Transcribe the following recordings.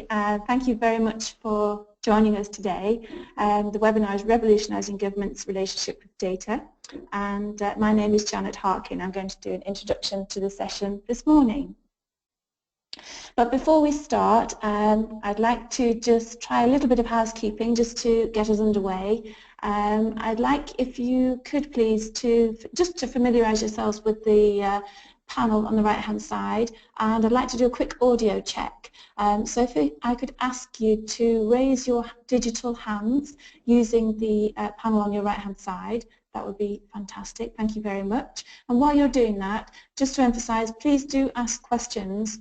Thank you very much for joining us today. The webinar is Revolutionising Government's Relationship with Data, and my name is Janet Harkin. I'm going to do an introduction to the session this morning. But before we start, I'd like to just try a little bit of housekeeping just to get us underway. I'd like, if you could please, just to familiarise yourselves with the panel on the right-hand side, and I'd like to do a quick audio check. So if I could ask you to raise your digital hands using the panel on your right-hand side, that would be fantastic. Thank you very much. And while you're doing that, just to emphasise, please do ask questions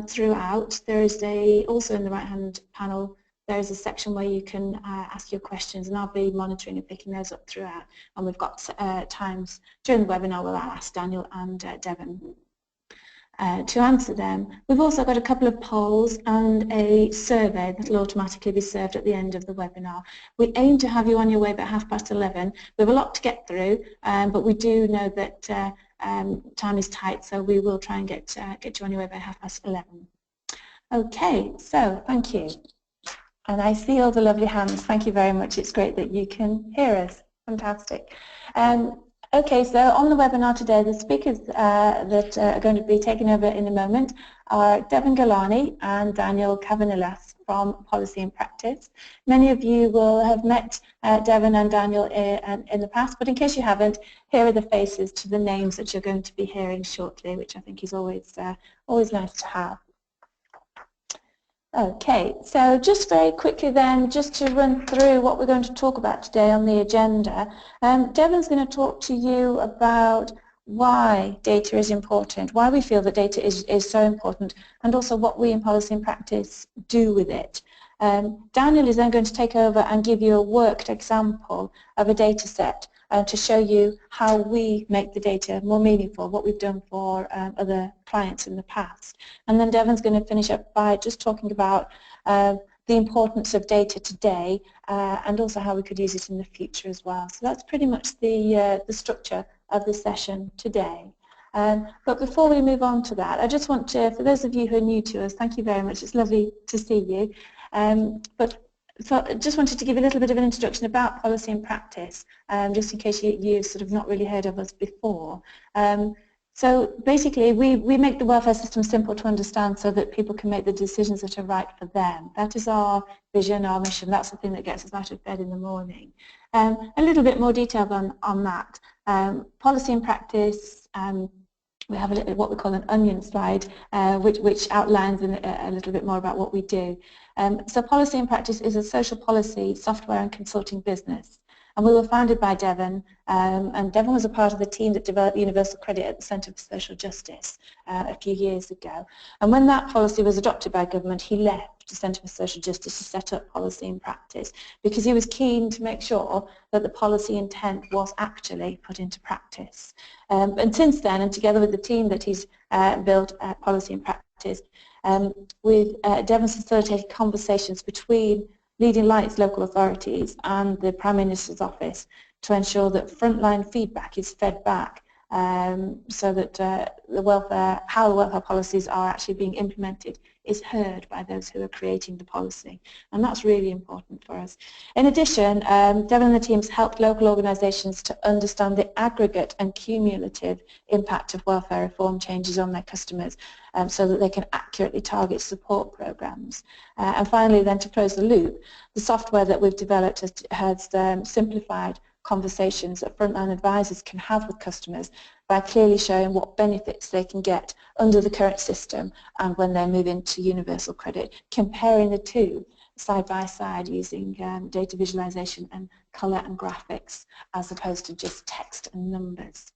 throughout. There is also in the right-hand panel, there is a section where you can ask your questions, and I'll be monitoring and picking those up throughout. And we've got times during the webinar where I'll ask Daniel and Deven to answer them. We've also got a couple of polls and a survey that will automatically be served at the end of the webinar. We aim to have you on your way by 11:30. We have a lot to get through, but we do know that time is tight, so we will try and get you on your way by 11:30. Okay, so thank you. And I see all the lovely hands. Thank you very much. It's great that you can hear us. Fantastic. Okay, so on the webinar today, the speakers that are going to be taking over in a moment are Deven Ghelani and Daniel Cavanillas from Policy and Practice. Many of you will have met Deven and Daniel in the past, but in case you haven't, here are the faces to the names that you're going to be hearing shortly, which I think is always nice to have. Okay, so just very quickly then, just to run through what we're going to talk about today on the agenda. Deven's going to talk to you about why data is important, why we feel that data is so important, and also what we in Policy and Practice do with it. Daniel is then going to take over and give you a worked example of a data set to show you how we make the data more meaningful, what we've done for other clients in the past. And then Deven's going to finish up by just talking about the importance of data today and also how we could use it in the future as well. So that's pretty much the structure of the session today. But before we move on to that, I just want to, for those of you who are new to us, thank you very much. It's lovely to see you. So I just wanted to give a little bit of an introduction about Policy and Practice, just in case you've sort of not really heard of us before. So basically, we make the welfare system simple to understand so that people can make the decisions that are right for them. That is our vision, our mission. That's the thing that gets us out of bed in the morning. A little bit more detail on that. Policy and Practice, we have what we call an onion slide, which outlines a little bit more about what we do. So Policy and Practice is a social policy, software and consulting business. And we were founded by Deven, and Deven was a part of the team that developed universal credit at the Centre for Social Justice a few years ago. And when that policy was adopted by government, he left the Centre for Social Justice to set up Policy and Practice because he was keen to make sure that the policy intent was actually put into practice. And since then, and together with the team that he's built Policy and Practice, Deven's facilitated conversations between leading lights local authorities and the Prime Minister's office to ensure that frontline feedback is fed back so that how the welfare policies are actually being implemented is heard by those who are creating the policy. And that's really important for us. In addition, Deven and the teams helped local organisations to understand the aggregate and cumulative impact of welfare reform changes on their customers so that they can accurately target support programmes. And finally, then to close the loop, the software that we've developed has simplified conversations that frontline advisors can have with customers by clearly showing what benefits they can get under the current system and when they move into universal credit, comparing the two side by side using data visualization and color and graphics as opposed to just text and numbers.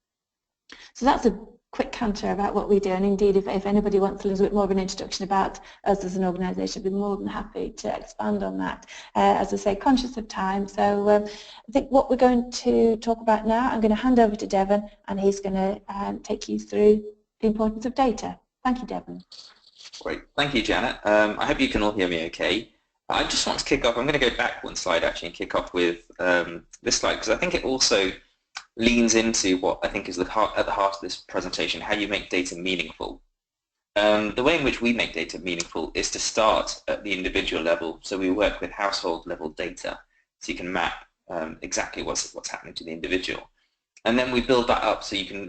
So that's a quick canter about what we do, and indeed if anybody wants a little bit more of an introduction about us as an organisation, I'd be more than happy to expand on that. As I say, conscious of time, so I think what we're going to talk about now, I'm going to hand over to Deven and he's going to take you through the importance of data. Thank you, Deven. Great, thank you, Janet. I hope you can all hear me okay. I just want to kick off, I'm going to go back one slide actually and kick off with this slide because I think it also leans into what I think is at the heart of this presentation, how you make data meaningful. The way in which we make data meaningful is to start at the individual level. So we work with household level data, so you can map exactly what's happening to the individual. And then we build that up so you can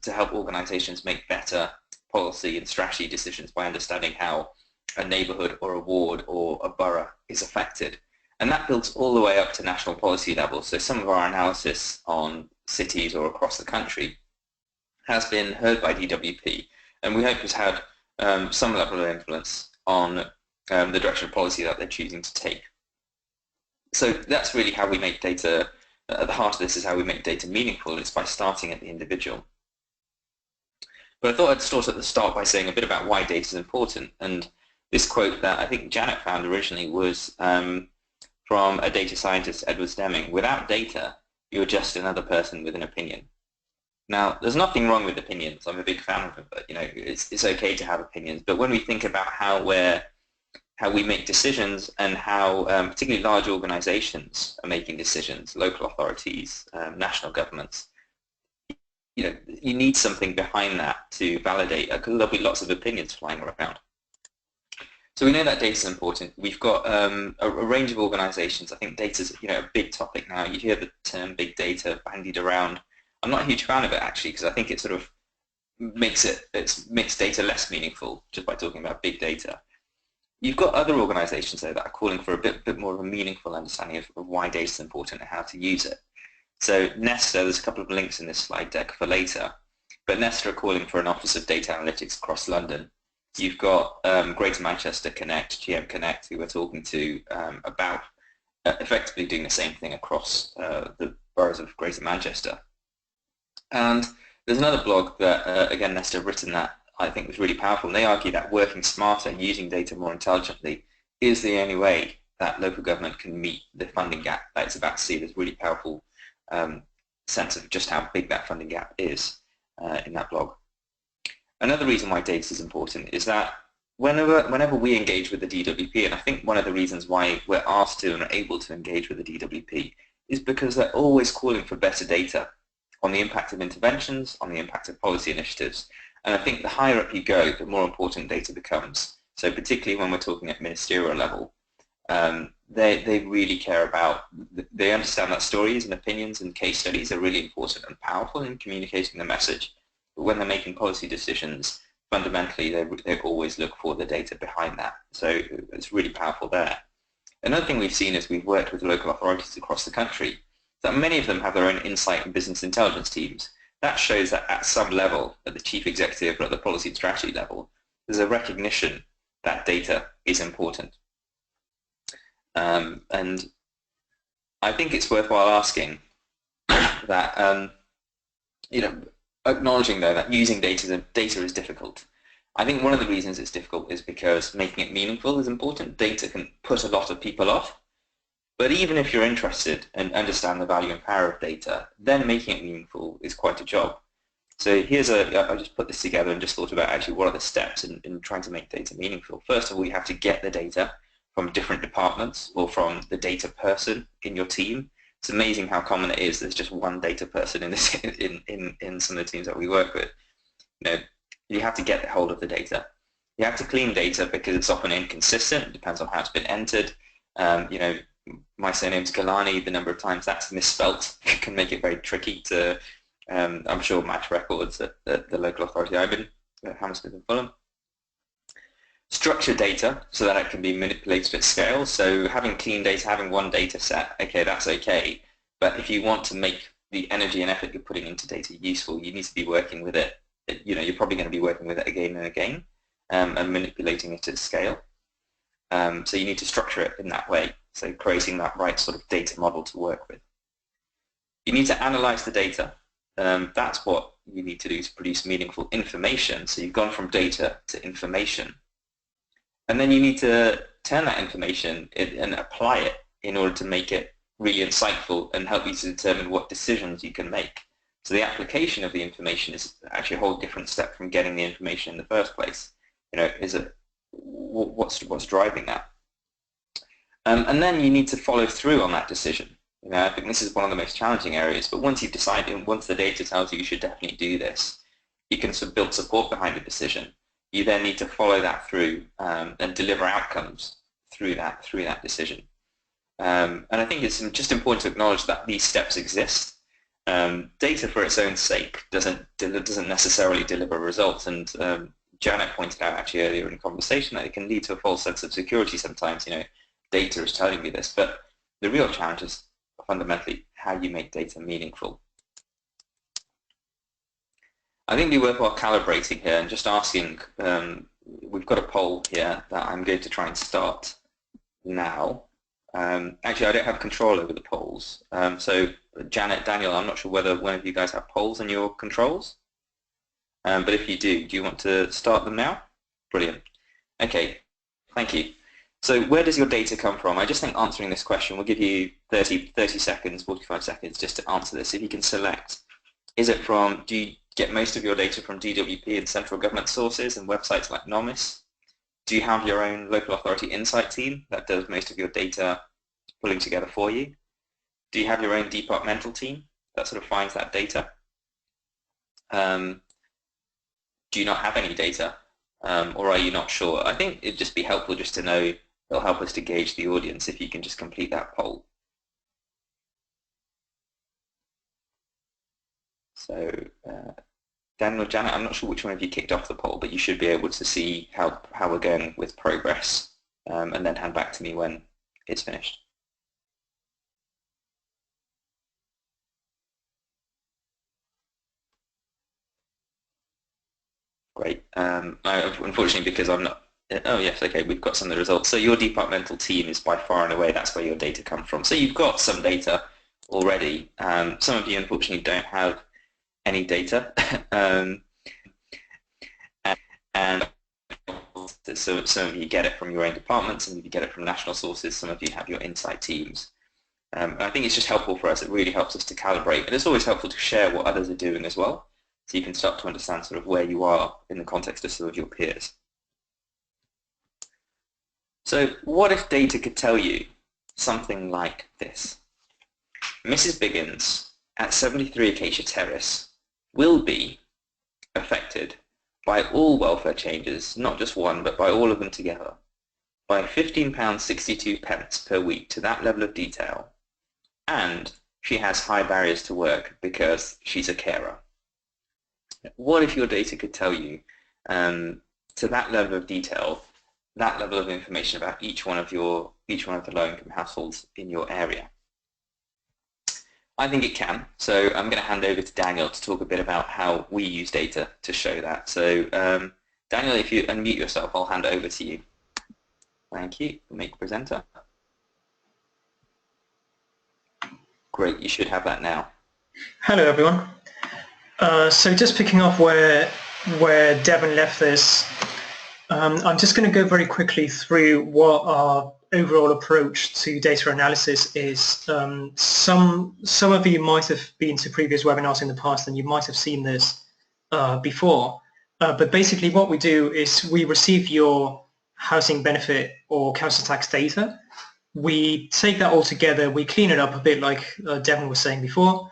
to help organizations make better policy and strategy decisions by understanding how a neighborhood or a ward or a borough is affected. And that builds all the way up to national policy level. So some of our analysis on cities or across the country has been heard by DWP, and we hope has had some level of influence on the direction of policy that they're choosing to take. So that's really how we make data, at the heart of this is how we make data meaningful. It's by starting at the individual. But I thought I'd start at the start by saying a bit about why data is important. And this quote that I think Janet found originally was from a data scientist, Edward Deming: "Without data, you're just another person with an opinion." Now, there's nothing wrong with opinions. I'm a big fan of them, but it's okay to have opinions. But when we think about how we make decisions and how particularly large organizations are making decisions, local authorities, national governments, you need something behind that to validate, because there'll be lots of opinions flying around. So we know that data is important. We've got a range of organizations. I think data is a big topic now. You hear the term big data bandied around. I'm not a huge fan of it, actually, because I think it sort of makes data less meaningful just by talking about big data. You've got other organizations, though, that are calling for a bit more of a meaningful understanding of why data is important and how to use it. So Nesta, there's a couple of links in this slide deck for later, but Nesta are calling for an Office of Data Analytics across London. You've got Greater Manchester Connect, GM Connect, who we're talking to about effectively doing the same thing across the boroughs of Greater Manchester. And there's another blog that, again, Nesta have written that I think was really powerful, and they argue that working smarter and using data more intelligently is the only way that local government can meet the funding gap that it's about to see. There's a really powerful sense of just how big that funding gap is in that blog. Another reason why data is important is that whenever we engage with the DWP, and I think one of the reasons why we're asked to and are able to engage with the DWP is because they're always calling for better data on the impact of interventions, on the impact of policy initiatives. And I think the higher up you go, the more important data becomes. So particularly when we're talking at ministerial level, they really care about, they understand that stories and opinions and case studies are really important and powerful in communicating the message. But when they're making policy decisions, fundamentally they always look for the data behind that. So it's really powerful there. Another thing we've seen as we've worked with local authorities across the country, that many of them have their own insight and business intelligence teams. That shows that at some level, at the chief executive or at the policy and strategy level, there's a recognition that data is important. And I think it's worthwhile asking that, acknowledging though that using data is difficult. I think one of the reasons it's difficult is because making it meaningful is important. Data can put a lot of people off. But even if you're interested and understand the value and power of data, then making it meaningful is quite a job. So I just put this together and just thought about actually what are the steps in trying to make data meaningful. First of all, you have to get the data from different departments or from the data person in your team. It's amazing how common it is. There's just one data person in this in some of the teams that we work with. You have to get hold of the data. You have to clean data because it's often inconsistent. It depends on how it's been entered. My surname's Ghelani. The number of times that's misspelt can make it very tricky to, I'm sure, match records at the local authority I'm in, Hammersmith and Fulham. Structure data so that it can be manipulated at scale. So having clean data, having one data set, okay, that's okay. But if you want to make the energy and effort you're putting into data useful, you need to be working with it. You're probably going to be working with it again and again and manipulating it at scale. So you need to structure it in that way. So creating that right sort of data model to work with. You need to analyze the data. That's what you need to do to produce meaningful information. So you've gone from data to information. And then you need to turn that information and apply it in order to make it really insightful and help you to determine what decisions you can make. So the application of the information is actually a whole different step from getting the information in the first place. What's driving that? And then you need to follow through on that decision. I think this is one of the most challenging areas, but once you've decided, once the data tells you should definitely do this, you can build support behind the decision. you then need to follow that through and deliver outcomes through that decision. And I think it's just important to acknowledge that these steps exist. Data for its own sake doesn't necessarily deliver results, and Janet pointed out actually earlier in the conversation that it can lead to a false sense of security sometimes. Data is telling me this, but the real challenge is fundamentally how you make data meaningful. I think it'd be worthwhile calibrating here and just asking, we've got a poll here that I'm going to try and start now. Actually, I don't have control over the polls. So Janet, Daniel, I'm not sure whether one of you guys have polls in your controls. But if you do you want to start them now? Brilliant. Okay, thank you. So where does your data come from? I just think answering this question will give you 30 seconds, 45 seconds just to answer this. If you can select, do you get most of your data from DWP and central government sources and websites like NOMIS? Do you have your own local authority insight team that does most of your data pulling together for you? Do you have your own departmental team that sort of finds that data? Do you not have any data, or are you not sure? I think it'd just be helpful just to know. It'll help us to gauge the audience if you can just complete that poll. So Daniel, Janet, I'm not sure which one of you kicked off the poll, but you should be able to see how we're going with progress, and then hand back to me when it's finished. Great. Unfortunately, because I'm not. Oh yes, okay. We've got some of the results. So your departmental team is by far and away that's where your data come from. So you've got some data already. Some of you unfortunately don't have any data, and so some of you get it from your own departments, some of you get it from national sources, some of you have your insight teams. And I think it's just helpful for us. It really helps us to calibrate, and it's always helpful to share what others are doing as well, so you can start to understand sort of where you are in the context of some of your peers. So what if data could tell you something like this? Mrs. Biggins at 73 Acacia Terrace will be affected by all welfare changes, not just one, but by all of them together, by £15.62 per week to that level of detail, and she has high barriers to work because she's a carer. What if your data could tell you to that level of detail, that level of information about each one of the low-income households in your area? I think it can. So I'm going to hand over to Daniel to talk a bit about how we use data to show that. So Daniel, if you unmute yourself, I'll hand it over to you. Thank you. Make presenter. Great. You should have that now. Hello, everyone. So just picking up where Deven left this, I'm just going to go very quickly through what our overall approach to data analysis is. Some of you might have been to previous webinars in the past and you might have seen this before. But basically what we do is we receive your housing benefit or council tax data. We take that all together, we clean it up a bit like Deven was saying before,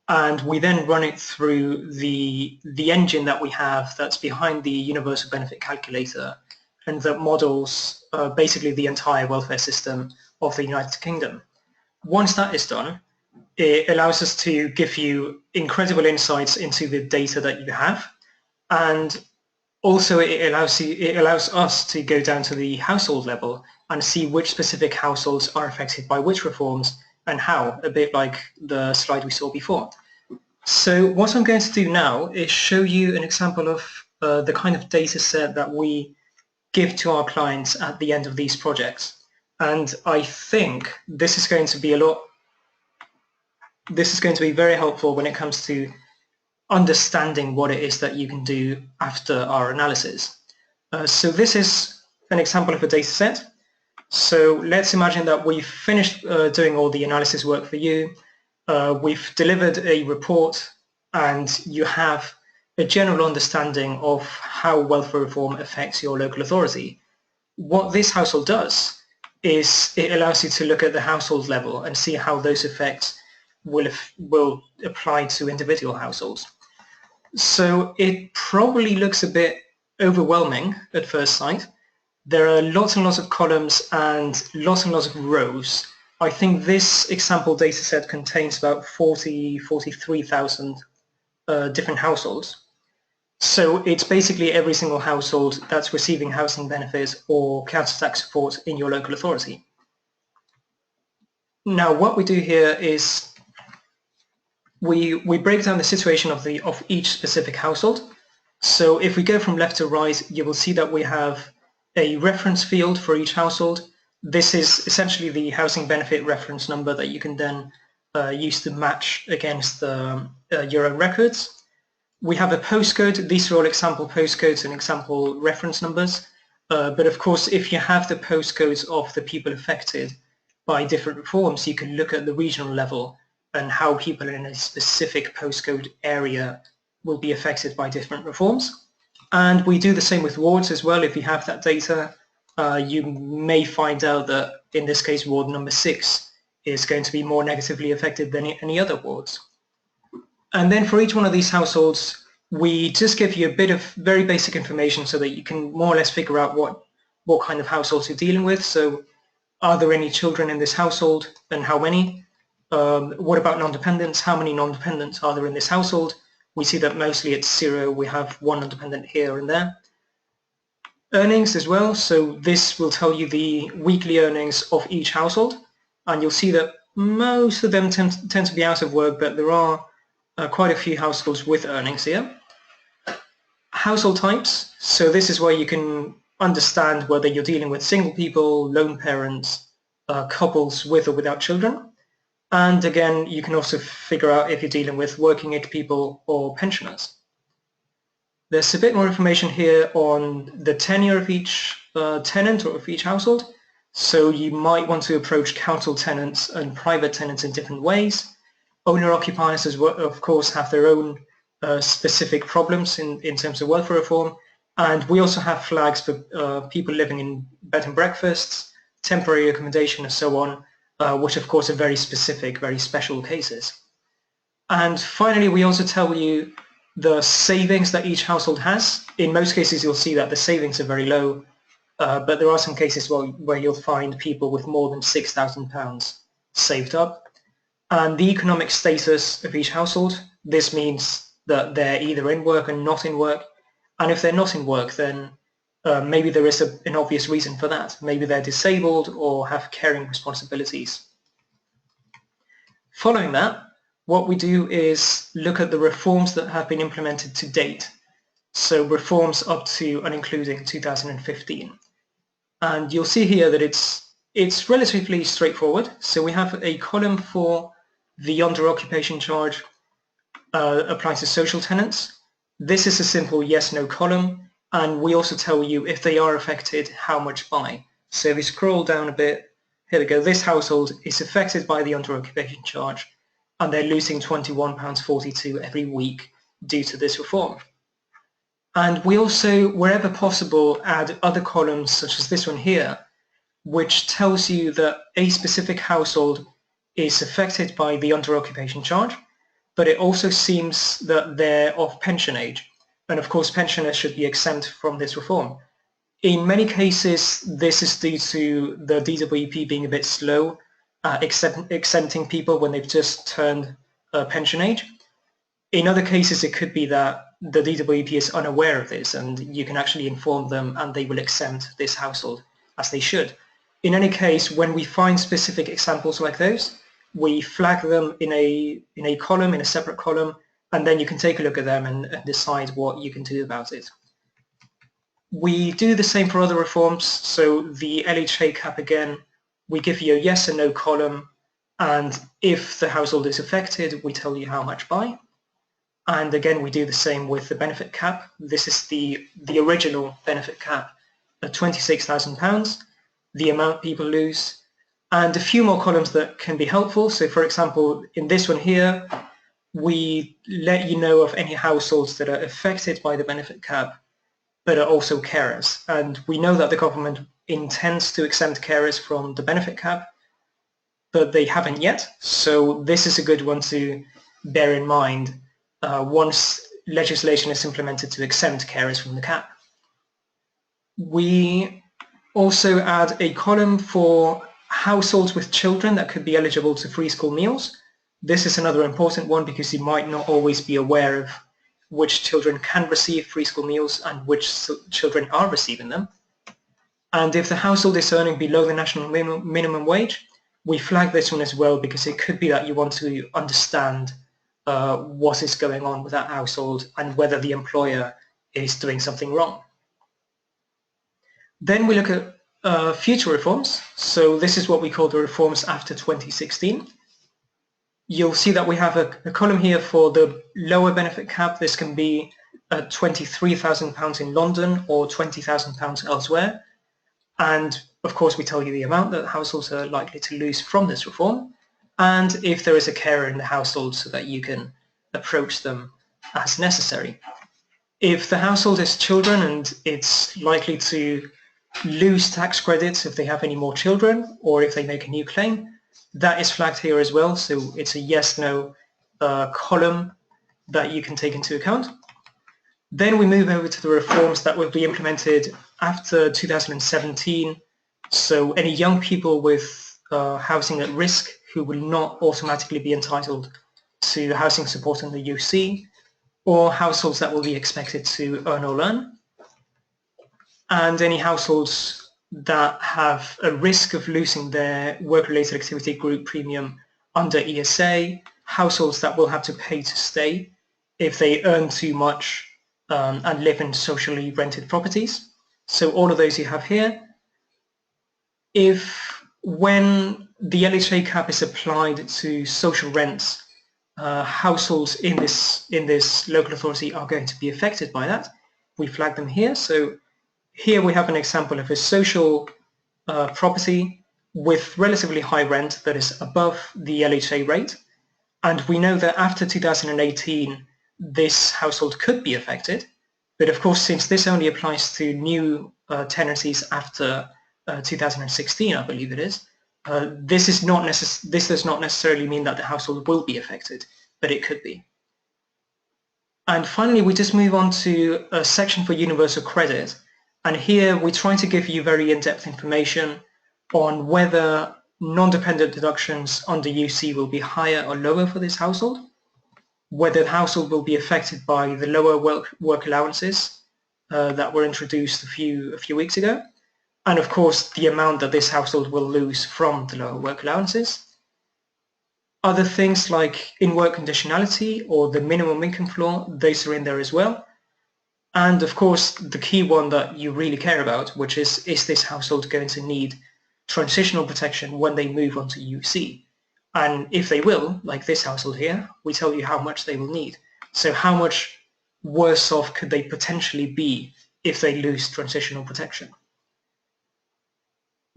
and we then run it through the engine that we have that's behind the universal benefit calculator and that models basically the entire welfare system of the United Kingdom. Once that is done, it allows us to give you incredible insights into the data that you have, and also it allows us to go down to the household level and see which specific households are affected by which reforms and how, a bit like the slide we saw before. So what I'm going to do now is show you an example of the kind of data set that we give to our clients at the end of these projects. And I think this is going to be very helpful when it comes to understanding what it is that you can do after our analysis. So this is an example of a data set. So let's imagine that we've finished doing all the analysis work for you. We've delivered a report and you have a general understanding of how welfare reform affects your local authority. What this household does is it allows you to look at the household level and see how those effects will apply to individual households. So it probably looks a bit overwhelming at first sight. There are lots and lots of columns and lots of rows. I think this example data set contains about 43,000 different households. So it's basically every single household that's receiving housing benefits or council tax support in your local authority. Now, what we do here is we break down the situation of each specific household. So if we go from left to right, you will see that we have a reference field for each household. This is essentially the housing benefit reference number that you can then use to match against your own records. We have a postcode. These are all example postcodes and example reference numbers. But of course, if you have the postcodes of the people affected by different reforms, you can look at the regional level and how people in a specific postcode area will be affected by different reforms. And we do the same with wards as well. If you have that data, you may find out that in this case, ward number 6 is going to be more negatively affected than any other wards. And then for each one of these households, we just give you a bit of very basic information so that you can more or less figure out what kind of households you're dealing with. So are there any children in this household and how many? What about non-dependents? How many non-dependents are there in this household? We see that mostly it's 0. We have 1 non-dependent here and there. Earnings as well. So this will tell you the weekly earnings of each household. And you'll see that most of them tend to be out of work, but there are quite a few households with earnings here. Household types. So this is where you can understand whether you're dealing with single people, lone parents, couples with or without children. And again, you can also figure out if you're dealing with working age people or pensioners. There's a bit more information here on the tenure of each tenant or of each household. So you might want to approach council tenants and private tenants in different ways. Owner-occupiers, as well, of course, have their own specific problems in terms of welfare reform. And we also have flags for people living in bed and breakfasts, temporary accommodation, and so on, which of course are very specific, very special cases. And finally, we also tell you the savings that each household has. In most cases, you'll see that the savings are very low, but there are some cases where you'll find people with more than £6,000 saved up. And the economic status of each household, this means that they're either in work and not in work. And if they're not in work, then maybe there is an obvious reason for that. Maybe they're disabled or have caring responsibilities. Following that, what we do is look at the reforms that have been implemented to date. So reforms up to and including 2015. And you'll see here that it's relatively straightforward. So we have a column for the under-occupation charge applied to social tenants. This is a simple yes-no column, and we also tell you if they are affected, how much by. So if we scroll down a bit, here we go, this household is affected by the under-occupation charge, and they're losing £21.42 every week due to this reform. And we also, wherever possible, add other columns such as this one here, which tells you that a specific household is affected by the under-occupation charge, but it also seems that they're of pension age. And of course, pensioners should be exempt from this reform. In many cases, this is due to the DWP being a bit slow exempting people when they've just turned pension age. In other cases, it could be that the DWP is unaware of this and you can actually inform them and they will exempt this household as they should. In any case, when we find specific examples like those, we flag them in a column, in a separate column, and then you can take a look at them and decide what you can do about it. We do the same for other reforms. So the LHA cap again, we give you a yes and no column, and if the household is affected, we tell you how much by. And again, we do the same with the benefit cap. This is the original benefit cap at £26,000, the amount people lose, and a few more columns that can be helpful. So for example, in this one here, we let you know of any households that are affected by the benefit cap, but are also carers. And we know that the government intends to exempt carers from the benefit cap, but they haven't yet. So this is a good one to bear in mind once legislation is implemented to exempt carers from the cap. We also add a column for households with children that could be eligible to free school meals. This is another important one because you might not always be aware of which children can receive free school meals and which children are receiving them. And if the household is earning below the national minimum wage, we flag this one as well because it could be that you want to understand what is going on with that household and whether the employer is doing something wrong. Then we look at future reforms. So this is what we call the reforms after 2016. You'll see that we have a column here for the lower benefit cap. This can be £23,000 in London or £20,000 elsewhere. And of course, we tell you the amount that households are likely to lose from this reform, and if there is a carer in the household so that you can approach them as necessary. If the household has children and it's likely to lose tax credits if they have any more children or if they make a new claim, that is flagged here as well. So it's a yes/no column that you can take into account. Then we move over to the reforms that will be implemented after 2017. So any young people with housing at risk who will not automatically be entitled to housing support under UC, or households that will be expected to earn or learn, and any households that have a risk of losing their work-related activity group premium under ESA, households that will have to pay to stay if they earn too much and live in socially rented properties. So all of those you have here. When the LHA cap is applied to social rents, households in this local authority are going to be affected by that. We flag them here. So here we have an example of a social property with relatively high rent that is above the LHA rate. And we know that after 2018, this household could be affected. But of course, since this only applies to new tenancies after 2016, I believe it is, this does not necessarily mean that the household will be affected, but it could be. And finally, we just move on to a section for universal credit. And here we try to give you very in-depth information on whether non-dependent deductions under UC will be higher or lower for this household, whether the household will be affected by the lower work allowances that were introduced a few weeks ago, and of course the amount that this household will lose from the lower work allowances. Other things like in-work conditionality or the minimum income floor, those are in there as well. And of course the key one that you really care about, which is this household going to need transitional protection when they move on to UC? And if they will, like this household here, we tell you how much they will need. So how much worse off could they potentially be if they lose transitional protection?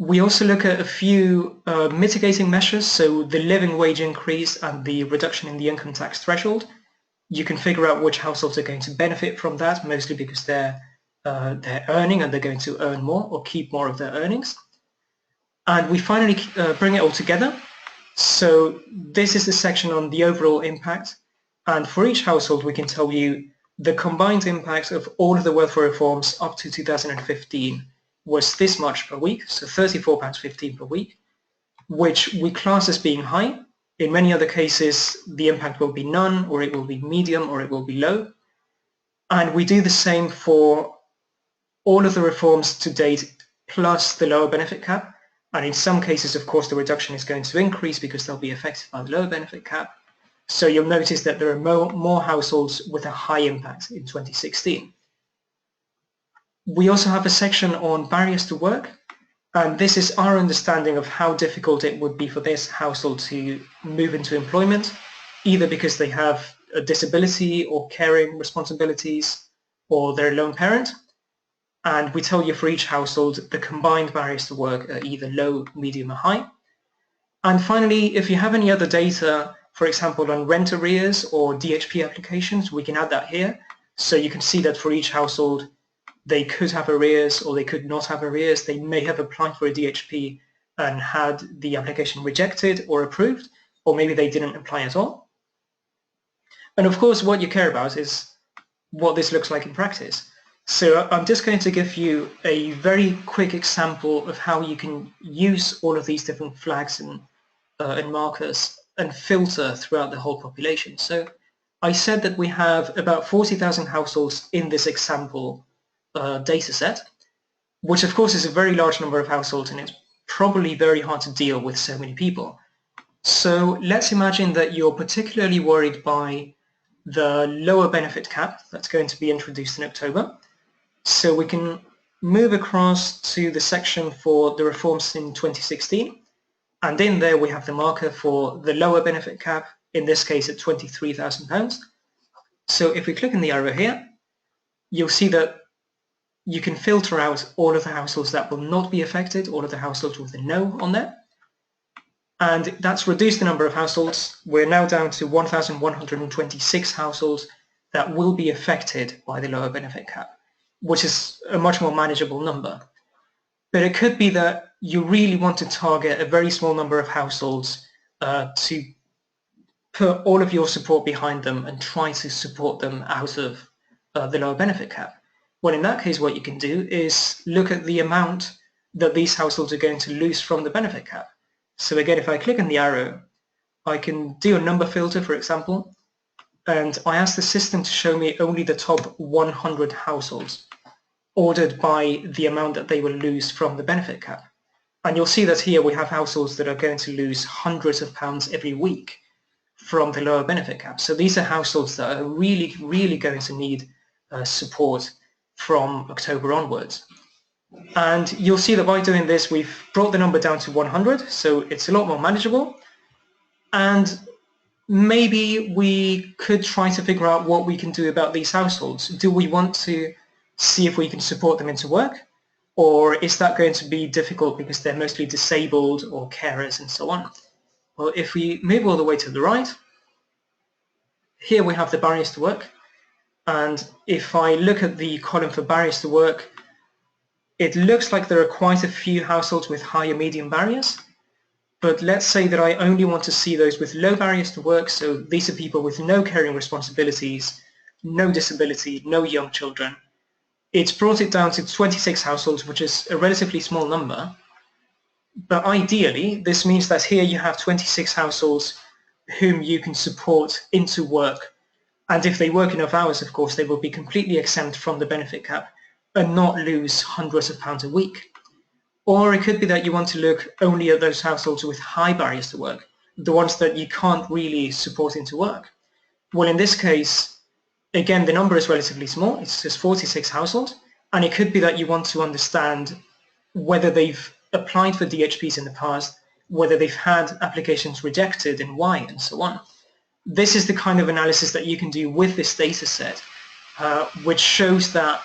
We also look at a few mitigating measures, so the living wage increase and the reduction in the income tax threshold. You can figure out which households are going to benefit from that, mostly because they're earning and they're going to earn more or keep more of their earnings. And we finally bring it all together. So this is the section on the overall impact. And for each household, we can tell you the combined impact of all of the welfare reforms up to 2015 was this much per week, so £34.15 per week, which we class as being high. In many other cases, the impact will be none, or it will be medium, or it will be low. And we do the same for all of the reforms to date, plus the lower benefit cap. And in some cases, of course, the reduction is going to increase because they'll be affected by the lower benefit cap. So you'll notice that there are more households with a high impact in 2016. We also have a section on barriers to work. And this is our understanding of how difficult it would be for this household to move into employment, either because they have a disability or caring responsibilities, or they're a lone parent. And we tell you for each household the combined barriers to work are either low, medium, or high. And finally, if you have any other data, for example, on rent arrears or DHP applications, we can add that here. So you can see that for each household, they could have arrears or they could not have arrears. They may have applied for a DHP and had the application rejected or approved, or maybe they didn't apply at all. And of course, what you care about is what this looks like in practice. So I'm just going to give you a very quick example of how you can use all of these different flags and markers and filter throughout the whole population. So I said that we have about 40,000 households in this example data set, which of course is a very large number of households, and it's probably very hard to deal with so many people. So let's imagine that you're particularly worried by the lower benefit cap that's going to be introduced in October. So we can move across to the section for the reforms in 2016. And in there we have the marker for the lower benefit cap, in this case at £23,000. So if we click on the arrow here, you'll see that you can filter out all of the households that will not be affected, all of the households with a no on there. And that's reduced the number of households. We're now down to 1,126 households that will be affected by the lower benefit cap, which is a much more manageable number. But it could be that you really want to target a very small number of households to put all of your support behind them and try to support them out of the lower benefit cap. Well, in that case, what you can do is look at the amount that these households are going to lose from the benefit cap. So again, if I click on the arrow, I can do a number filter, for example, and I ask the system to show me only the top 100 households ordered by the amount that they will lose from the benefit cap. And you'll see that here we have households that are going to lose hundreds of pounds every week from the lower benefit cap. So these are households that are really, really going to need support from October onwards. And you'll see that by doing this, we've brought the number down to 100, so it's a lot more manageable. And maybe we could try to figure out what we can do about these households. Do we want to see if we can support them into work? Or is that going to be difficult because they're mostly disabled or carers and so on? Well, if we move all the way to the right, here we have the barriers to work. And if I look at the column for barriers to work, it looks like there are quite a few households with high and medium barriers. But let's say that I only want to see those with low barriers to work. So these are people with no caring responsibilities, no disability, no young children. It's brought it down to 26 households, which is a relatively small number. But ideally, this means that here you have 26 households whom you can support into work. And if they work enough hours, of course, they will be completely exempt from the benefit cap and not lose hundreds of pounds a week. Or it could be that you want to look only at those households with high barriers to work, the ones that you can't really support into work. Well, in this case, again, the number is relatively small. It's just 46 households. And it could be that you want to understand whether they've applied for DHPs in the past, whether they've had applications rejected and why, and so on. This is the kind of analysis that you can do with this data set, which shows that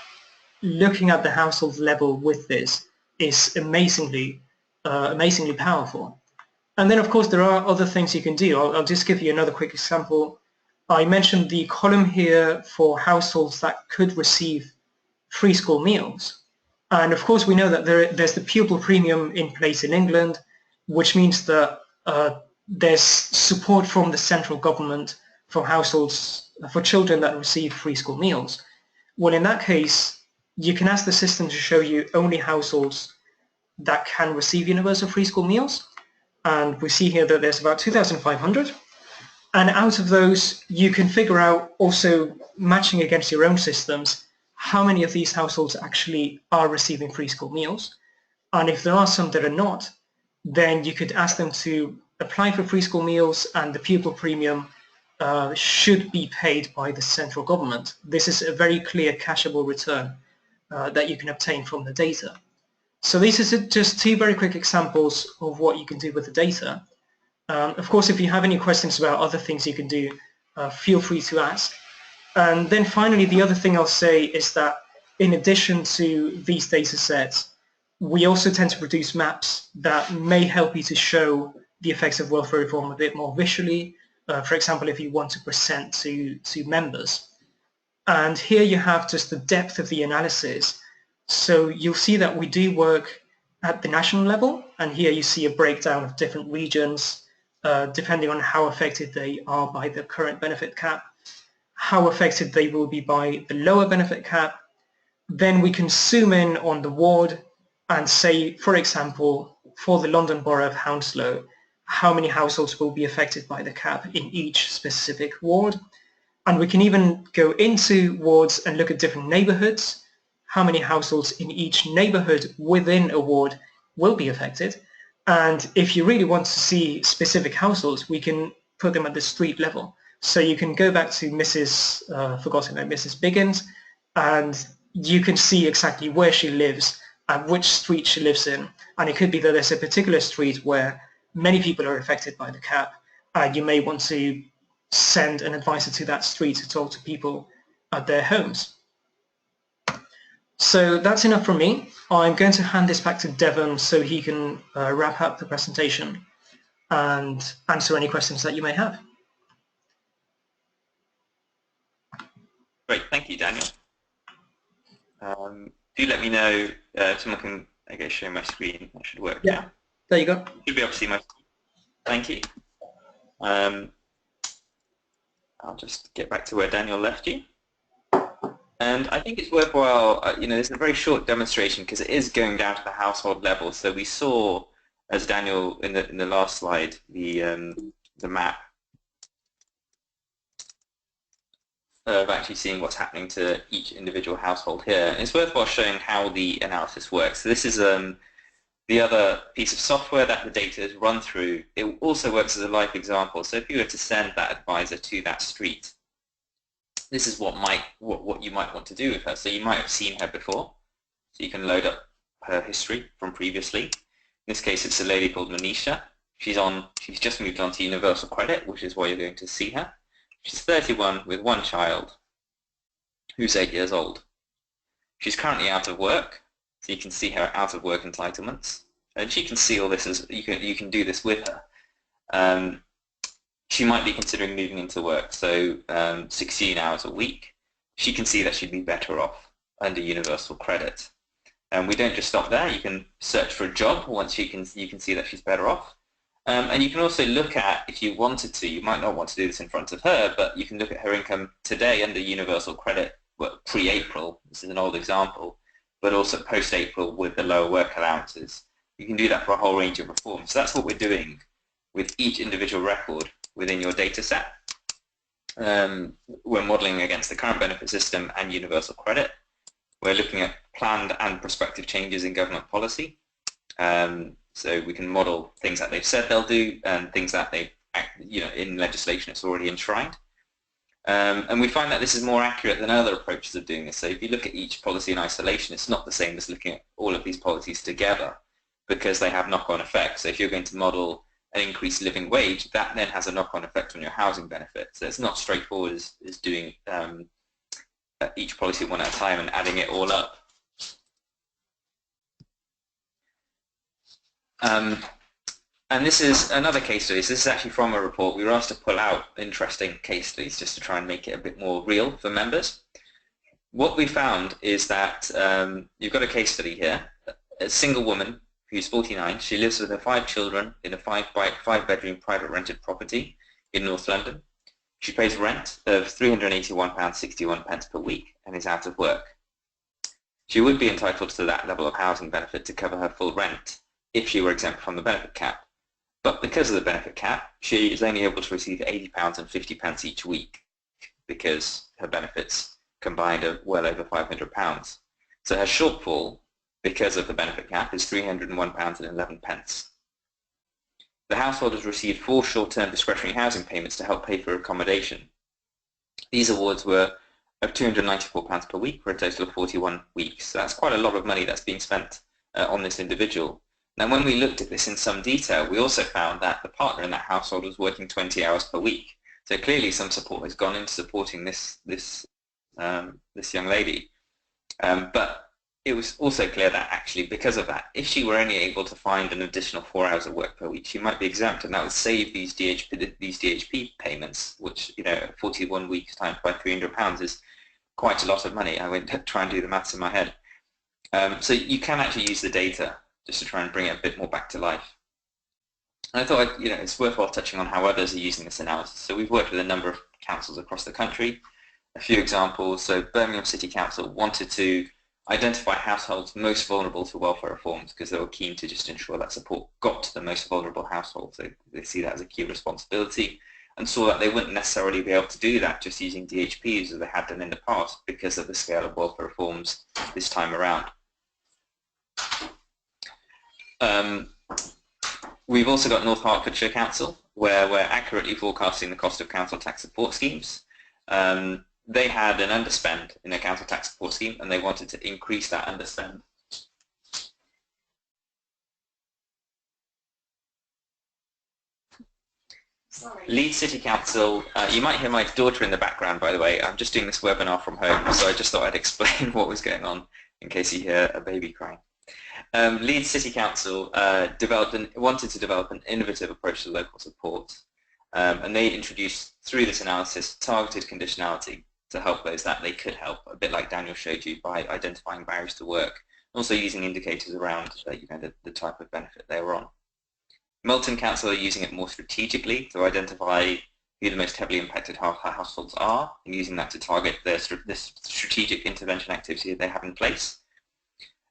looking at the household level with this is amazingly powerful. And then, of course, there are other things you can do. I'll just give you another quick example. I mentioned the column here for households that could receive free school meals. And of course, we know that there's the pupil premium in place in England, which means that there's support from the central government for households, for children that receive free school meals. Well, in that case, you can ask the system to show you only households that can receive universal free school meals. And we see here that there's about 2,500. And out of those, you can figure out, also matching against your own systems, how many of these households actually are receiving free school meals. And if there are some that are not, then you could ask them to apply for free school meals, and the pupil premium should be paid by the central government. This is a very clear cashable return that you can obtain from the data. So these are just two very quick examples of what you can do with the data. Of course, if you have any questions about other things you can do, feel free to ask. And then finally, the other thing I'll say is that in addition to these data sets, we also tend to produce maps that may help you to show the effects of welfare reform a bit more visually. For example, if you want to present to members. And here you have just the depth of the analysis. So you'll see that we do work at the national level, and here you see a breakdown of different regions, depending on how affected they are by the current benefit cap, how affected they will be by the lower benefit cap, then we can zoom in on the ward and say, for example, for the London Borough of Hounslow, how many households will be affected by the cap in each specific ward. And we can even go into wards and look at different neighbourhoods, how many households in each neighbourhood within a ward will be affected. And if you really want to see specific households, we can put them at the street level. So you can go back to Mrs. Mrs. Biggins, and you can see exactly where she lives and which street she lives in. And it could be that there's a particular street where many people are affected by the cap, and you may want to send an advisor to that street to talk to people at their homes. So that's enough from me. I'm going to hand this back to Deven so he can wrap up the presentation and answer any questions that you may have. Great, thank you, Daniel. Do let me know if someone can, I guess, share my screen. That should work. Yeah, there you go. You should be able to see my screen. Thank you. I'll just get back to where Daniel left you. And I think it's worthwhile, this is a very short demonstration because it is going down to the household level. So we saw, as Daniel in the last slide, the map of actually seeing what's happening to each individual household here. And it's worthwhile showing how the analysis works. So this is the other piece of software that the data is run through. It also works as a live example. So if you were to send that advisor to that street, this is what you might want to do with her. So you might have seen her before. So you can load up her history from previously. In this case, it's a lady called Manisha. She's just moved on to Universal Credit, which is why you're going to see her. She's 31 with one child who's 8 years old. She's currently out of work. So you can see her out of work entitlements, and she can see all this as you can do this with her. She might be considering moving into work, so 16 hours a week. She can see that she'd be better off under Universal Credit. And we don't just stop there. You can search for a job once you can see that she's better off. And you can also look at, if you wanted to, you might not want to do this in front of her, but you can look at her income today under Universal Credit, well, pre-April. This is an old example, but also post-April with the lower work allowances. You can do that for a whole range of reforms. So that's what we're doing with each individual record within your data set. We're modeling against the current benefit system and Universal Credit. We're looking at planned and prospective changes in government policy. So we can model things that they've said they'll do and things that they, in legislation it's already enshrined. And we find that this is more accurate than other approaches of doing this. So if you look at each policy in isolation, it's not the same as looking at all of these policies together because they have knock-on effects. So if you're going to model an increased living wage, that then has a knock-on effect on your housing benefit. So it's not straightforward as doing each policy one at a time and adding it all up. And this is another case study. So this is actually from a report. We were asked to pull out interesting case studies just to try and make it a bit more real for members. What we found is that you've got a case study here. A single woman who's 49. She lives with her 5 children in a 5-bedroom private rented property in North London. She pays rent of £381.61 per week and is out of work. She would be entitled to that level of housing benefit to cover her full rent if she were exempt from the benefit cap. But because of the benefit cap, she is only able to receive £80.50 each week because her benefits combined are well over £500. So her shortfall, because of the benefit cap, is £301.11. The household has received 4 short-term discretionary housing payments to help pay for accommodation. These awards were of £294 per week for a total of 41 weeks. So that's quite a lot of money that's being spent on this individual. Now, when we looked at this in some detail, we also found that the partner in that household was working 20 hours per week. So clearly some support has gone into supporting this young lady. But it was also clear that actually because of that, if she were only able to find an additional 4 hours of work per week, she might be exempt, and that would save these DHP payments, which, 41 weeks times by £300 is quite a lot of money. I went to try and do the maths in my head. So you can actually use the data just to try and bring it a bit more back to life. And I thought, it's worthwhile touching on how others are using this analysis. So we've worked with a number of councils across the country. A few examples. So Birmingham City Council wanted to identify households most vulnerable to welfare reforms, because they were keen to just ensure that support got to the most vulnerable households. They see that as a key responsibility, and saw that they wouldn't necessarily be able to do that just using DHPs as they had done in the past because of the scale of welfare reforms this time around. We've also got North Hertfordshire Council, where we're accurately forecasting the cost of council tax support schemes. They had an underspend in their council tax support scheme, and they wanted to increase that underspend. Sorry. Leeds City Council, you might hear my daughter in the background, by the way. I'm just doing this webinar from home, so I just thought I'd explain what was going on in case you hear a baby crying. Leeds City Council wanted to develop an innovative approach to local support, and they introduced, through this analysis, targeted conditionality to help those that they could help, a bit like Daniel showed you, by identifying barriers to work, also using indicators around the type of benefit they were on. Milton Council are using it more strategically to identify who the most heavily impacted households are, and using that to target this strategic intervention activity they have in place.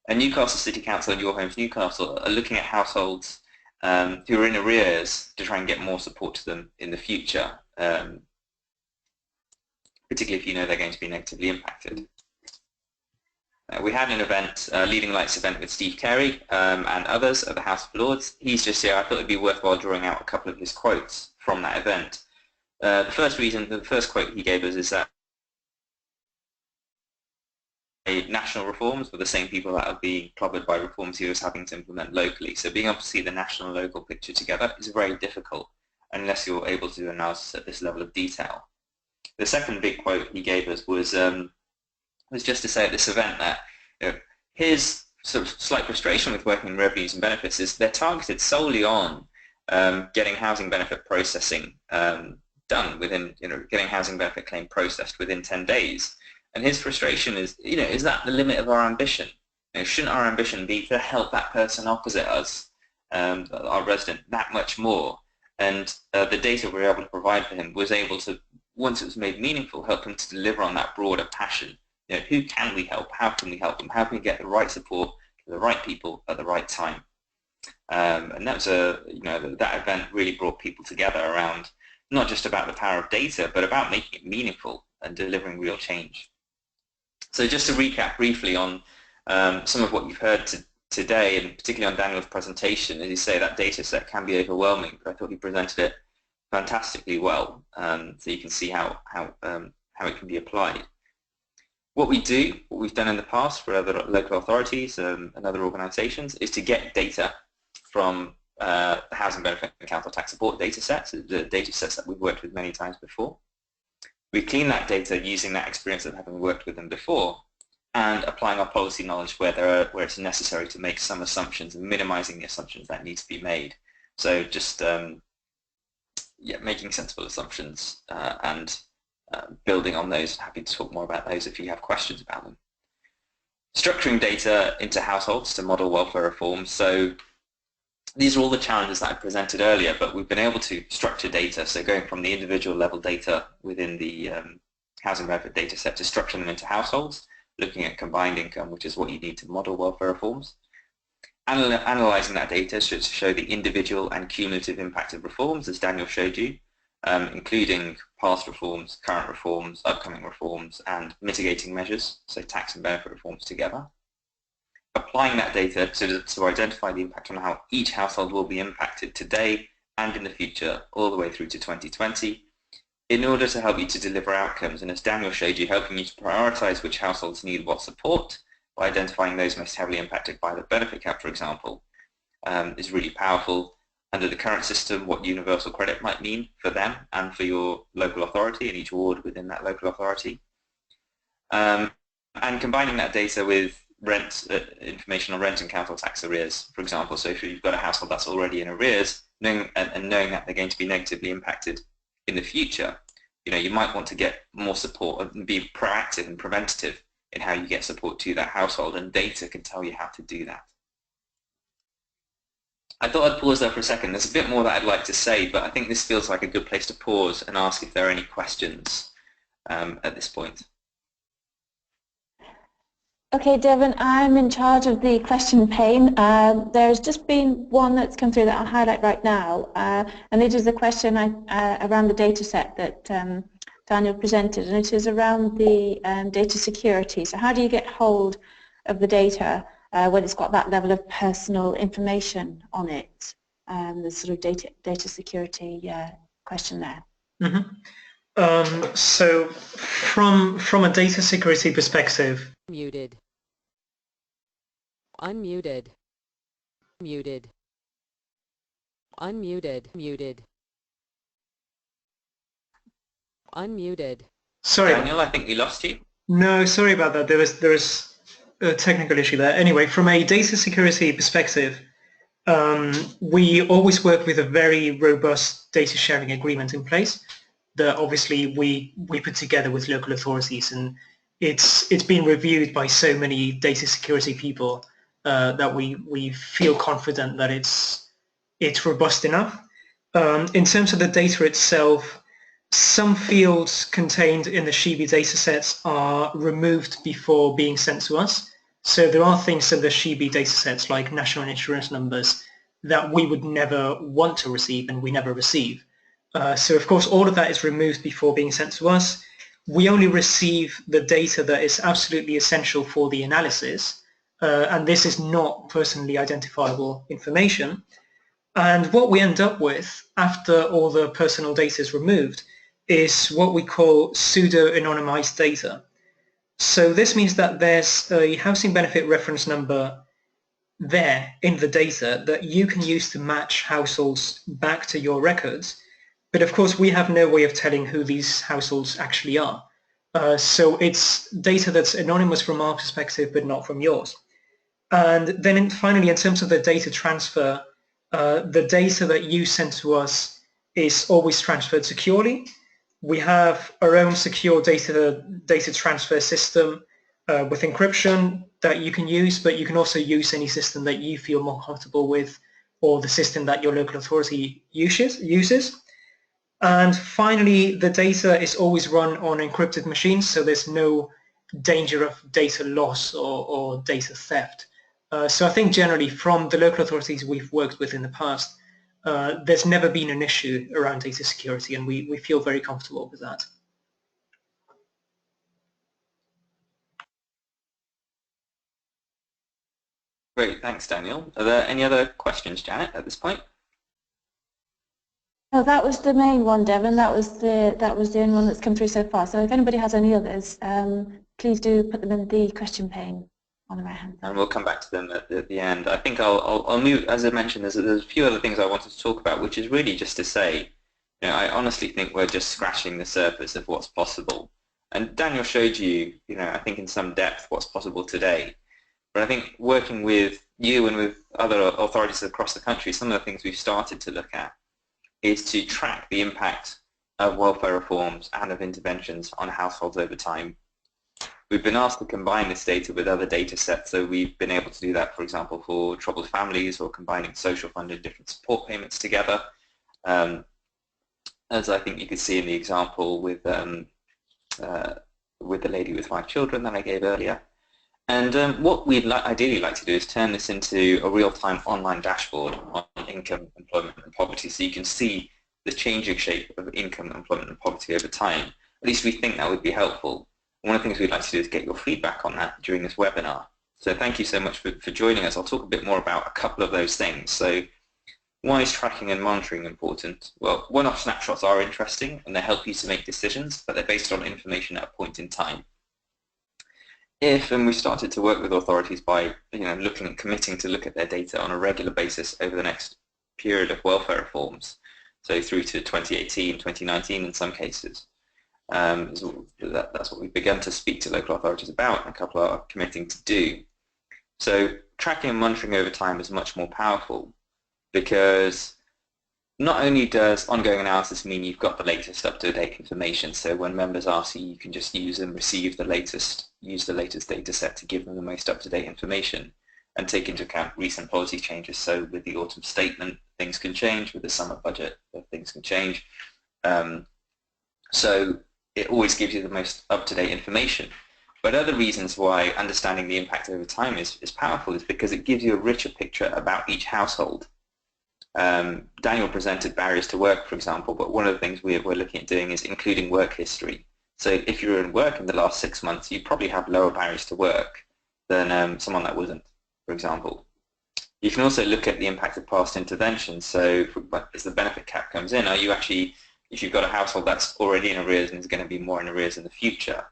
And Newcastle City Council and Your Homes Newcastle are looking at households who are in arrears to try and get more support to them in the future, particularly if you know they're going to be negatively impacted. We had an event, Leading Lights event with Steve Carey and others at the House of Lords. He's just here. I thought it would be worthwhile drawing out a couple of his quotes from that event. The first quote he gave us is that national reforms were the same people that are being clobbered by reforms he was having to implement locally. So being able to see the national and local picture together is very difficult unless you're able to do analysis at this level of detail. The second big quote he gave us was just to say at this event that his sort of slight frustration with working in revenues and benefits is they're targeted solely on getting housing benefit processing done within, getting housing benefit claim processed within 10 days. And his frustration is, is that the limit of our ambition? Shouldn't our ambition be to help that person opposite us, our resident, that much more? And the data we were able to provide for him was able to, once it was made meaningful, help him to deliver on that broader passion. Who can we help? How can we help them? How can we get the right support to the right people at the right time? And that was that event really brought people together around not just about the power of data, but about making it meaningful and delivering real change. So just to recap briefly on some of what you've heard today, and particularly on Daniel's presentation, as you say, that data set can be overwhelming, but I thought he presented it fantastically well, so you can see how it can be applied. What we've done in the past for other local authorities and other organisations is to get data from the Housing Benefit and Council Tax Support data sets, the data sets that we've worked with many times before. We clean that data using that experience of having worked with them before and applying our policy knowledge where it's necessary to make some assumptions and minimising the assumptions that need to be made. So just making sensible assumptions and building on those. Happy to talk more about those if you have questions about them. Structuring data into households to model welfare reform. So these are all the challenges that I presented earlier, but we've been able to structure data, so going from the individual level data within the housing benefit data set to structure them into households, looking at combined income, which is what you need to model welfare reforms. Analysing that data to show the individual and cumulative impact of reforms, as Daniel showed you, including past reforms, current reforms, upcoming reforms, and mitigating measures, so tax and benefit reforms together. Applying that data to identify the impact on how each household will be impacted today and in the future, all the way through to 2020, in order to help you to deliver outcomes. And as Daniel showed you, helping you to prioritise which households need what support by identifying those most heavily impacted by the benefit cap, for example, is really powerful. Under the current system, what universal credit might mean for them and for your local authority and each ward within that local authority. And combining that data with rent information on rent and council tax arrears, for example. So if you've got a household that's already in arrears, knowing that they're going to be negatively impacted in the future, you might want to get more support and be proactive and preventative in how you get support to that household, and data can tell you how to do that. I thought I'd pause there for a second. There's a bit more that I'd like to say, but I think this feels like a good place to pause and ask if there are any questions at this point. Okay, Deven, I'm in charge of the question pane. There's just been one that's come through that I'll highlight right now, and it is a question around the data set that Daniel presented, and it is around the data security. So how do you get hold of the data when it's got that level of personal information on it? The sort of data security question there. Mm-hmm. So from a data security perspective, Muted. Unmuted. Muted. Unmuted. Muted. Unmuted. sorry. Daniel, I think we lost you. No, sorry about that. There was a technical issue there. Anyway, from a data security perspective, we always work with a very robust data sharing agreement in place that obviously we put together with local authorities, and it's been reviewed by so many data security people that we feel confident that it's robust enough. In terms of the data itself, some fields contained in the Shibi datasets are removed before being sent to us. So there are things in the Shibi datasets like national insurance numbers that we would never want to receive and we never receive. So of course all of that is removed before being sent to us. We only receive the data that is absolutely essential for the analysis, and this is not personally identifiable information. And what we end up with after all the personal data is removed is what we call pseudo-anonymized data. So this means that there's a housing benefit reference number there in the data that you can use to match households back to your records. But of course, we have no way of telling who these households actually are. So it's data that's anonymous from our perspective, but not from yours. And then finally, in terms of the data transfer, the data that you send to us is always transferred securely. We have our own secure data transfer system with encryption that you can use, but you can also use any system that you feel more comfortable with, or the system that your local authority uses. And finally, the data is always run on encrypted machines, so there's no danger of data loss or data theft. So I think generally from the local authorities we've worked with in the past, there's never been an issue around data security, and we feel very comfortable with that. Great, thanks, Daniel. Are there any other questions, Janet, at this point? No, that was the main one, Deven. That was the only one that's come through so far. So if anybody has any others, please do put them in the question pane on the right hand side. And we'll come back to them at the end. I think I'll move, as I mentioned, there's a few other things I wanted to talk about, which is really just to say, I honestly think we're just scratching the surface of what's possible. And Daniel showed you, I think in some depth what's possible today. But I think working with you and with other authorities across the country, some of the things we've started to look at is to track the impact of welfare reforms and of interventions on households over time. We've been asked to combine this data with other data sets, so we've been able to do that, for example, for troubled families or combining social fund and different support payments together. As I think you could see in the example with the lady with 5 children that I gave earlier. And what we'd ideally like to do is turn this into a real-time online dashboard on income, employment and poverty, so you can see the changing shape of income, employment and poverty over time. At least we think that would be helpful. One of the things we'd like to do is get your feedback on that during this webinar. So thank you so much for joining us. I'll talk a bit more about a couple of those things. So why is tracking and monitoring important? Well, one-off snapshots are interesting and they help you to make decisions, but they're based on information at a point in time. And we started to work with authorities by looking and committing to look at their data on a regular basis over the next period of welfare reforms, so through to 2018, 2019 in some cases. That's what we've begun to speak to local authorities about, and a couple are committing to do. So tracking and monitoring over time is much more powerful because not only does ongoing analysis mean you've got the latest up-to-date information, so when members ask you, you can just use and receive the latest, use the latest data set to give them the most up-to-date information and take into account recent policy changes. So with the autumn statement, things can change. With the summer budget, things can change. So it always gives you the most up-to-date information. But other reasons why understanding the impact over time is powerful is because it gives you a richer picture about each household. Daniel presented barriers to work, for example, but one of the things we're looking at doing is including work history. So if you're in work in the last 6 months, you probably have lower barriers to work than someone that wasn't, for example. You can also look at the impact of past interventions. So as the benefit cap comes in, are you actually, if you've got a household that's already in arrears and is going to be more in arrears in the future,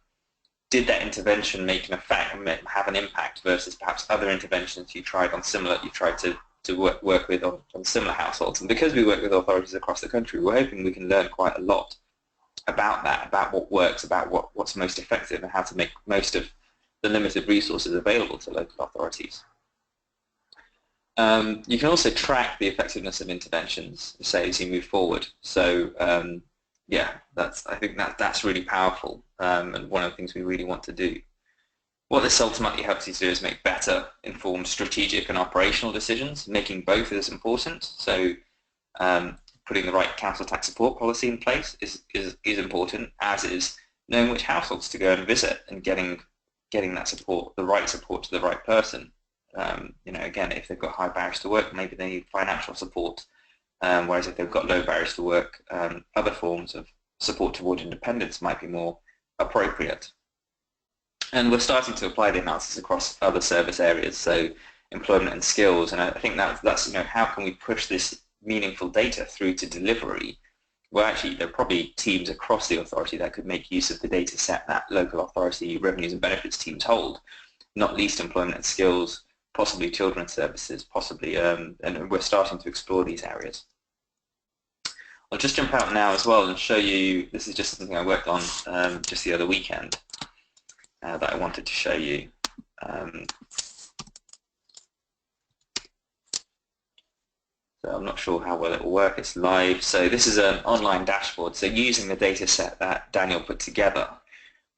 did that intervention make an effect, have an impact versus perhaps other interventions you tried to work with on similar households? And because we work with authorities across the country, we're hoping we can learn quite a lot about that, about what works, about what's most effective, and how to make most of the limited resources available to local authorities. You can also track the effectiveness of interventions, say, as you move forward. So yeah, I think that's really powerful, and one of the things we really want to do. What this ultimately helps you to do is make better informed strategic and operational decisions. Making both is important. So putting the right council tax support policy in place is important, as is knowing which households to go and visit and getting that support, the right support to the right person. Again, if they've got high barriers to work, maybe they need financial support, whereas if they've got low barriers to work, other forms of support toward independence might be more appropriate. And we're starting to apply the analysis across other service areas, so employment and skills, and I think that's how can we push this meaningful data through to delivery? Well, actually, there are probably teams across the authority that could make use of the data set that local authority revenues and benefits teams hold, not least employment and skills, possibly children's services, possibly, and we're starting to explore these areas. I'll just jump out now as well and show you, this is just something I worked on just the other weekend that I wanted to show you. So I'm not sure how well it will work, it's live. So this is an online dashboard. So using the data set that Daniel put together,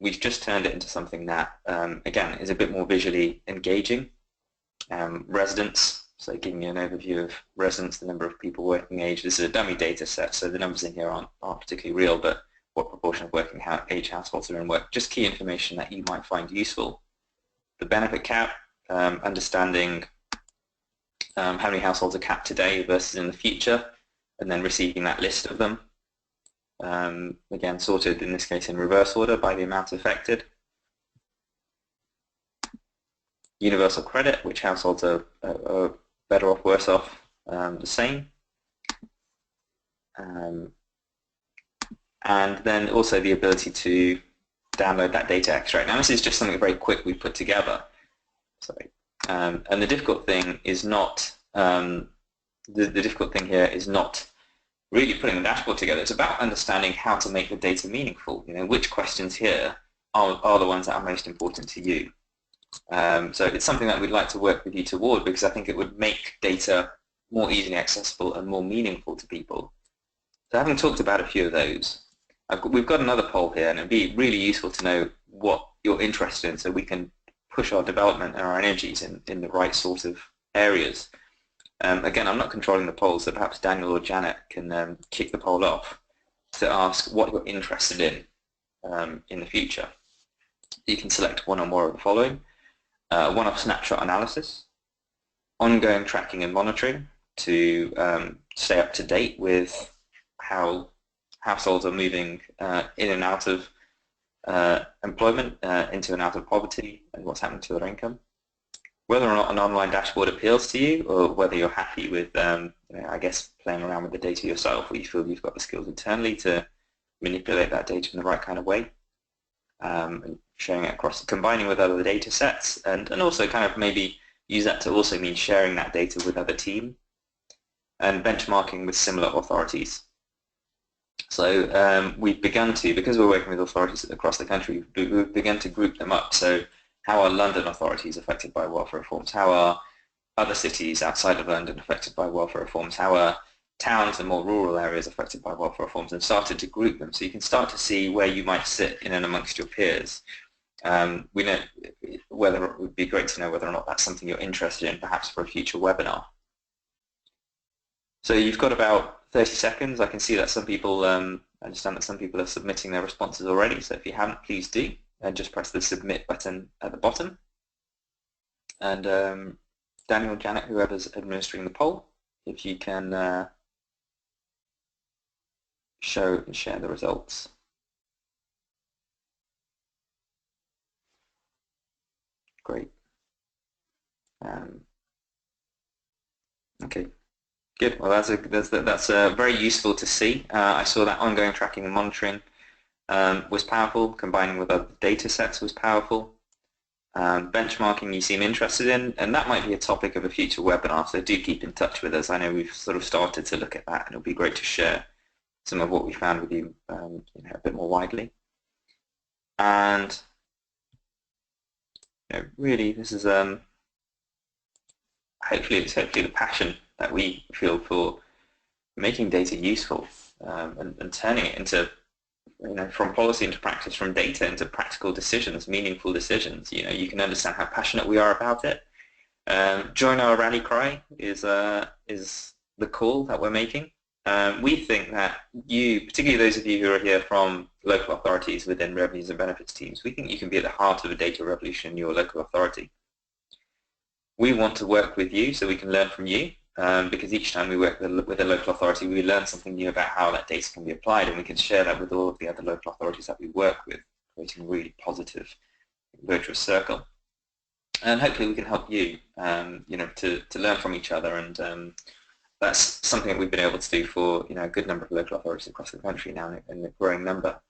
we've just turned it into something that, again, is a bit more visually engaging. Residents, so giving you an overview of residents, the number of people working age. This is a dummy data set, so the numbers in here aren't particularly real, but what proportion of working age households are in work, just key information that you might find useful. The benefit cap, understanding how many households are capped today versus in the future, and then receiving that list of them. Again, sorted in this case in reverse order by the amount affected. Universal credit, which households are better off, worse off, the same. And then also the ability to download that data extract. Now this is just something very quick we put together. Sorry. And the difficult thing is not, the difficult thing here is not really putting the dashboard together. It's about understanding how to make the data meaningful. Which questions here are the ones that are most important to you. So it's something that we'd like to work with you toward, because I think it would make data more easily accessible and more meaningful to people. So having talked about a few of those, we've got another poll here, and it'd be really useful to know what you're interested in so we can push our development and our energies in the right sort of areas. Again, I'm not controlling the poll, so perhaps Daniel or Janet can kick the poll off to ask what you're interested in the future. You can select one or more of the following. One-off snapshot analysis, ongoing tracking and monitoring to stay up to date with how households are moving in and out of employment, into and out of poverty, and what's happening to their income. Whether or not an online dashboard appeals to you, or whether you're happy with, I guess, playing around with the data yourself, or you feel you've got the skills internally to manipulate that data in the right kind of way, and sharing it across, combining with other data sets, and also kind of maybe use that to also mean sharing that data with other teams, and benchmarking with similar authorities. So we've begun to, because we're working with authorities across the country, we've begun to group them up. So how are London authorities affected by welfare reforms? How are other cities outside of London affected by welfare reforms? How are towns and more rural areas affected by welfare reforms? And started to group them, so you can start to see where you might sit in and amongst your peers. We know whether it would be great to know whether or not that's something you're interested in, perhaps for a future webinar. So you've got about 30 seconds. I can see that some people, I understand that some people are submitting their responses already, so if you haven't, please do. and just press the submit button at the bottom. And Daniel, Janet, whoever's administering the poll, if you can show and share the results. Great. Okay, good. Well, that's very useful to see. I saw that ongoing tracking and monitoring was powerful. Combining with other data sets was powerful. Benchmarking you seem interested in, and that might be a topic of a future webinar, so do keep in touch with us. I know we've sort of started to look at that, and it'll be great to share some of what we found with you, a bit more widely. And really, this is hopefully the passion that we feel for making data useful and turning it into, from policy into practice, from data into practical decisions, meaningful decisions. You can understand how passionate we are about it. Join our rally cry is the call that we're making. We think that you, particularly those of you who are here from local authorities within revenues and benefits teams, we think you can be at the heart of a data revolution in your local authority. We want to work with you so we can learn from you, because each time we work with a local authority, we learn something new about how that data can be applied, and we can share that with all of the other local authorities that we work with, creating a really positive, virtuous circle. And hopefully we can help you, to learn from each other, and that's something that we've been able to do for a good number of local authorities across the country now, in a growing number.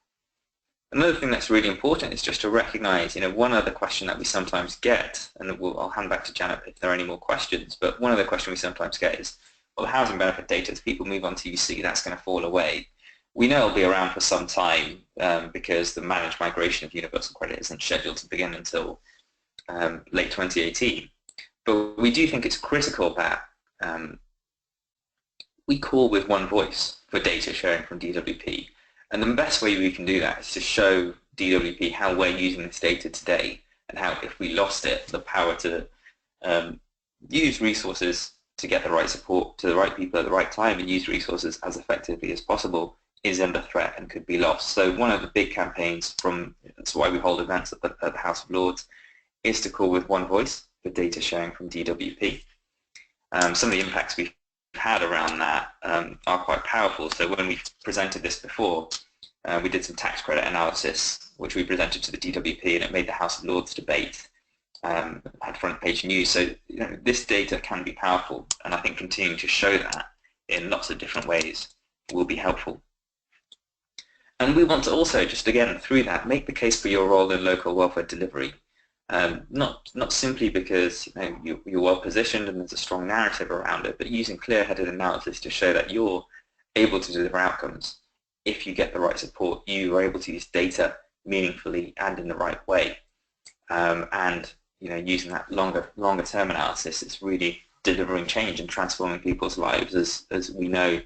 Another thing that's really important is just to recognise, one other question that we sometimes get, and I'll hand back to Janet if there are any more questions, but one other question we sometimes get is, well, the housing benefit data, as people move on to UC, that's going to fall away. We know it'll be around for some time because the managed migration of universal credit isn't scheduled to begin until late 2018. But we do think it's critical that we call with one voice for data sharing from DWP. And the best way we can do that is to show DWP how we're using this data today, and how, if we lost it, the power to use resources to get the right support to the right people at the right time and use resources as effectively as possible is under threat and could be lost. So one of the big campaigns that's why we hold events at the House of Lords, is to call with one voice for data sharing from DWP. Some of the impacts we've had around that are quite powerful. So when we presented this before, we did some tax credit analysis, which we presented to the DWP, and it made the House of Lords debate, had front page news. So this data can be powerful, and I think continuing to show that in lots of different ways will be helpful. And we want to also, just again through that, make the case for your role in local welfare delivery. Not simply because you're well positioned and there's a strong narrative around it, but using clear-headed analysis to show that you're able to deliver outcomes. If you get the right support, you are able to use data meaningfully and in the right way. And using that longer term analysis, it's really delivering change and transforming people's lives, as we know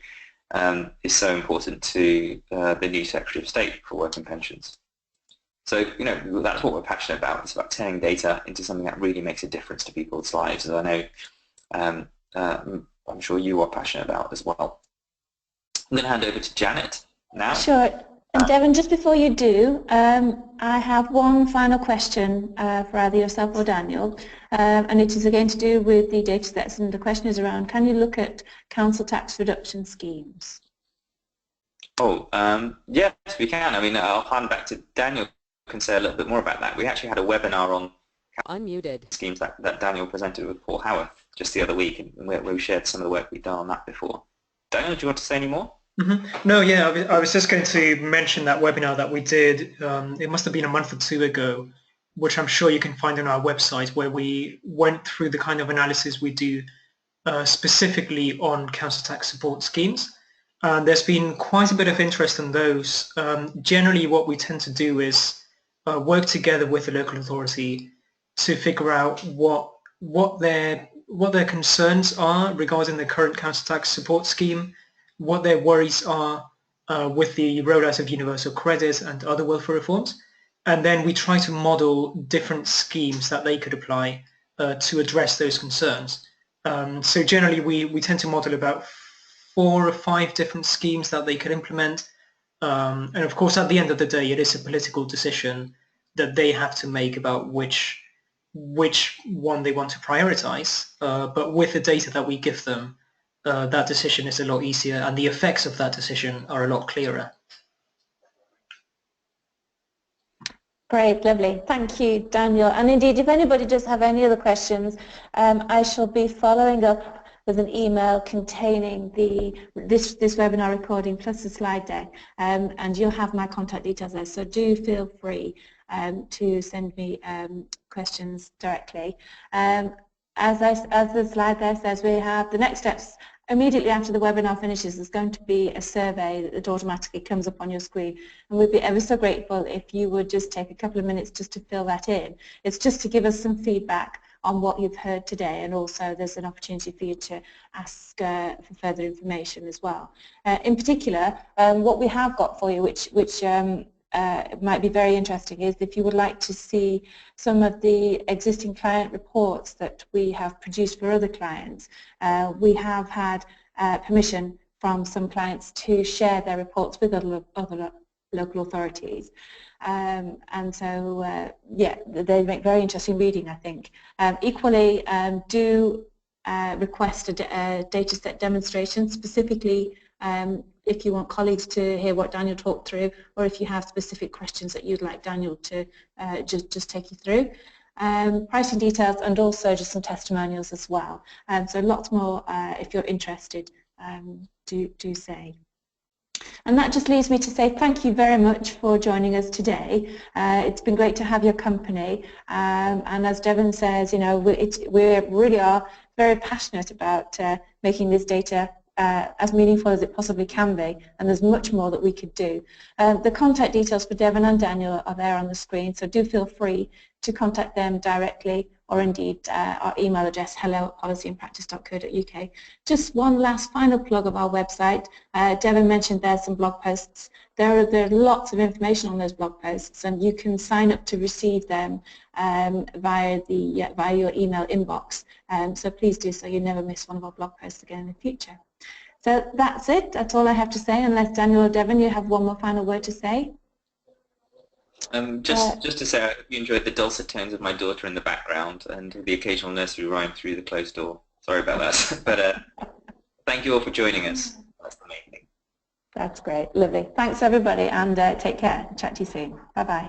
is so important to the new Secretary of State for Work and Pensions. So, that's what we're passionate about. It's about turning data into something that really makes a difference to people's lives, as I know I'm sure you are passionate about as well. I'm going to hand over to Janet now. Sure. And Deven, just before you do, I have one final question for either yourself or Daniel, and it is again to do with the data sets, and the question is around, can you look at council tax reduction schemes? Oh, yes, we can. I mean, I'll hand back to Daniel, can say a little bit more about that. We actually had a webinar on Unmuted schemes that Daniel presented with Paul Howarth just the other week, and where we shared some of the work we've done on that before. Daniel, do you want to say any more? Mm-hmm. No, yeah, I was just going to mention that webinar that we did, it must have been a month or two ago, which I'm sure you can find on our website, where we went through the kind of analysis we do specifically on council tax support schemes. There's been quite a bit of interest in those. Generally what we tend to do is work together with the local authority to figure out what their concerns are regarding the current council tax support scheme, what their worries are with the rollout of universal credit and other welfare reforms, and then we try to model different schemes that they could apply to address those concerns. So generally we tend to model about 4 or 5 different schemes that they could implement, and of course at the end of the day it is a political decision they have to make about which one they want to prioritize. But with the data that we give them, that decision is a lot easier, and the effects of that decision are a lot clearer. Great, lovely. Thank you, Daniel. And indeed, if anybody does have any other questions, I shall be following up with an email containing this webinar recording plus the slide deck, and you'll have my contact details there. So do feel free to send me questions directly. As the slide there says, we have the next steps. Immediately after the webinar finishes, there's going to be a survey that automatically comes up on your screen, and we'd be ever so grateful if you would just take a couple of minutes just to fill that in. It's just to give us some feedback on what you've heard today, and also there's an opportunity for you to ask for further information as well. In particular, what we have got for you, which might be very interesting, is if you would like to see some of the existing client reports that we have produced for other clients. We have had permission from some clients to share their reports with other local authorities. And so, yeah, they make very interesting reading, I think. Equally, do request a dataset demonstration, specifically if you want colleagues to hear what Daniel talked through, or if you have specific questions that you'd like Daniel to just take you through. Pricing details, and also just some testimonials as well. So lots more if you're interested, do say. And that just leaves me to say thank you very much for joining us today. It's been great to have your company. And as Deven says, you know, we really are very passionate about making this data as meaningful as it possibly can be, and there's much more that we could do. The contact details for Deven and Daniel are there on the screen, so do feel free to contact them directly, or indeed our email address, hello@policyandpractice.co.uk. Just one last final plug of our website. Deven mentioned there's some blog posts. There are lots of information on those blog posts, and you can sign up to receive them via your email inbox. So please do so you never miss one of our blog posts again in the future. So that's it. That's all I have to say, unless Daniel or Deven, you have one more final word to say. Just to say, I hope you enjoyed the dulcet tones of my daughter in the background and the occasional nursery rhyme through the closed door. Sorry about that. But thank you all for joining us. That's the main thing. That's great. Lovely. Thanks, everybody, and take care. Chat to you soon. Bye-bye.